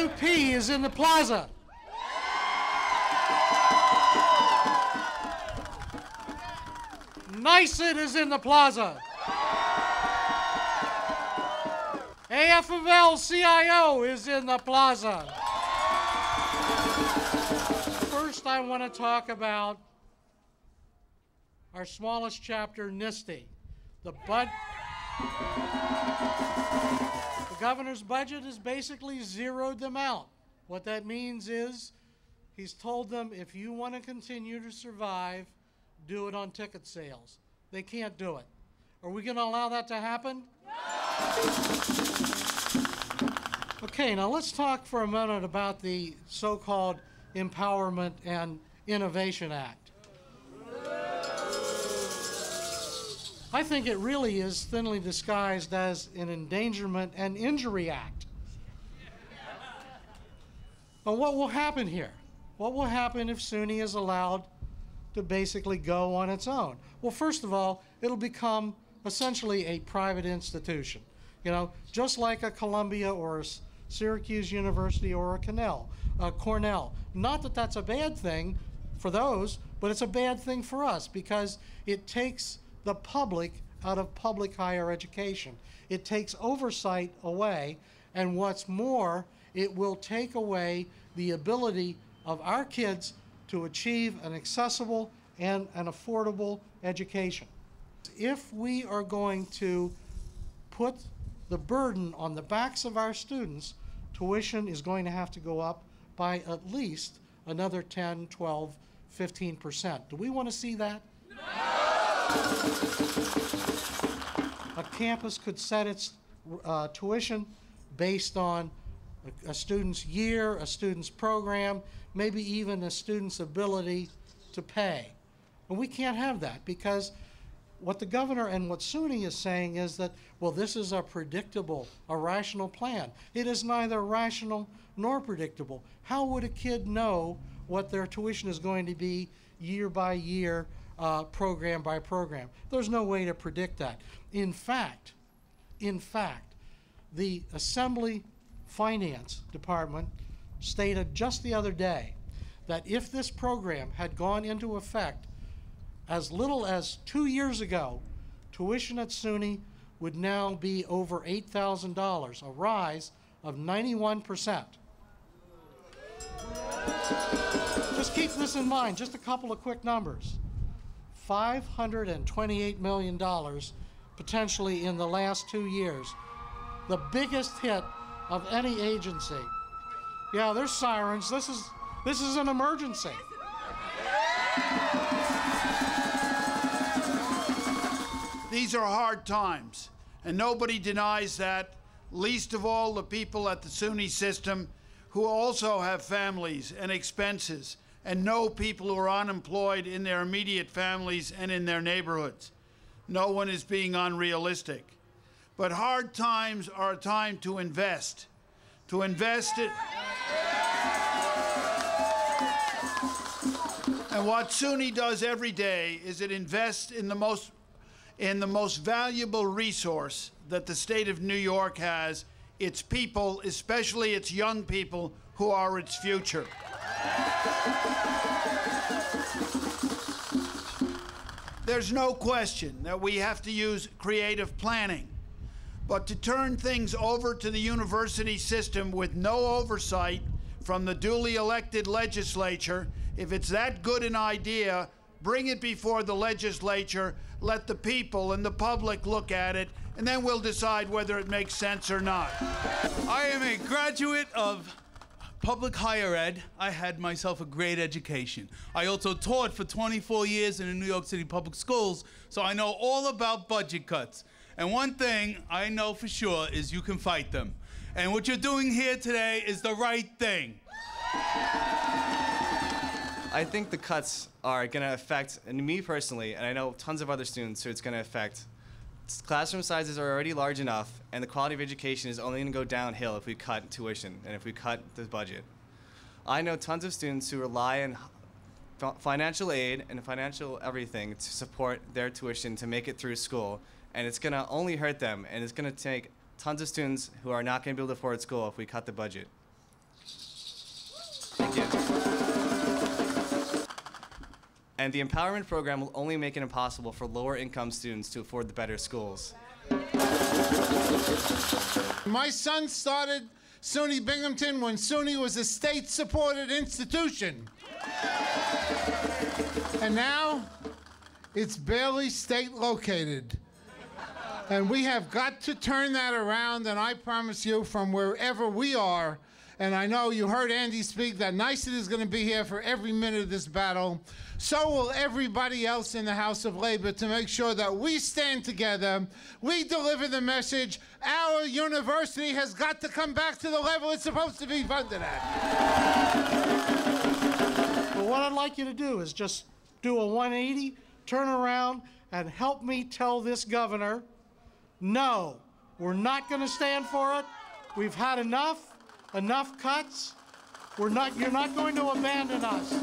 UUP is in the plaza. NICET is in the plaza. AFL-CIO is in the plaza. First, I want to talk about our smallest chapter, NISTE. The governor's budget has basically zeroed them out. What that means is he's told them, if you want to continue to survive, do it on ticket sales. They can't do it. Are we going to allow that to happen? Okay, now let's talk for a minute about the so-called Empowerment and Innovation Act. I think it really is thinly disguised as an Endangerment and Injury Act. But what will happen here? What will happen if SUNY is allowed to basically go on its own? Well, first of all, it'll become essentially a private institution. You know, just like a Columbia or a Syracuse University or a Cornell. Not that that's a bad thing for those, but it's a bad thing for us because it takes the public out of public higher education. It takes oversight away, and what's more, it will take away the ability of our kids to achieve an accessible and an affordable education. If we are going to put the burden on the backs of our students, tuition is going to have to go up by at least another 10, 12, 15%. Do we want to see that? A campus could set its tuition based on a student's year, a student's program, maybe even a student's ability to pay. And we can't have that because what the governor and what SUNY is saying is that, well, this is a predictable, a rational plan. It is neither rational nor predictable. How would a kid know what their tuition is going to be year by year, program by program? There's no way to predict that. In fact, the Assembly Finance Department stated just the other day that if this program had gone into effect as little as 2 years ago, tuition at SUNY would now be over $8,000, a rise of 91%. Just keep this in mind, just a couple of quick numbers. $528 million potentially in the last 2 years. The biggest hit of any agency. Yeah, there's sirens. This is an emergency. These are hard times, and nobody denies that, least of all the people at the SUNY system who also have families and expenses and know people who are unemployed in their immediate families and in their neighborhoods. No one is being unrealistic. But hard times are a time to invest. To invest it. And what SUNY does every day is it invests in the most valuable resource that the state of New York has, its people, especially its young people who are its future. There's no question that we have to use creative planning, but to turn things over to the university system with no oversight from the duly elected legislature, if it's that good an idea, bring it before the legislature, let the people and the public look at it, and then we'll decide whether it makes sense or not. I am a graduate of public higher ed. I had myself a great education. I also taught for 24 years in the New York City public schools, so I know all about budget cuts. And one thing I know for sure is you can fight them. And what you're doing here today is the right thing. I think the cuts are going to affect, and me personally, and I know tons of other students who it's going to affect. Classroom sizes are already large enough, and the quality of education is only going to go downhill if we cut tuition and if we cut the budget. I know tons of students who rely on financial aid and financial everything to support their tuition to make it through school, and it's going to only hurt them, and it's going to take tons of students who are not going to be able to afford school if we cut the budget. Thank you. And the empowerment program will only make it impossible for lower income students to afford the better schools. My son started SUNY Binghamton when SUNY was a state-supported institution. And now, it's barely state-located. And we have got to turn that around, and I promise you, from wherever we are, and I know you heard Andy speak, that NYSET is going to be here for every minute of this battle. So will everybody else in the House of Labor, to make sure that we stand together, we deliver the message, our university has got to come back to the level it's supposed to be funded at. But what I'd like you to do is just do a 180, turn around, and help me tell this governor, no, we're not going to stand for it. We've had enough cuts. You're not going to abandon us.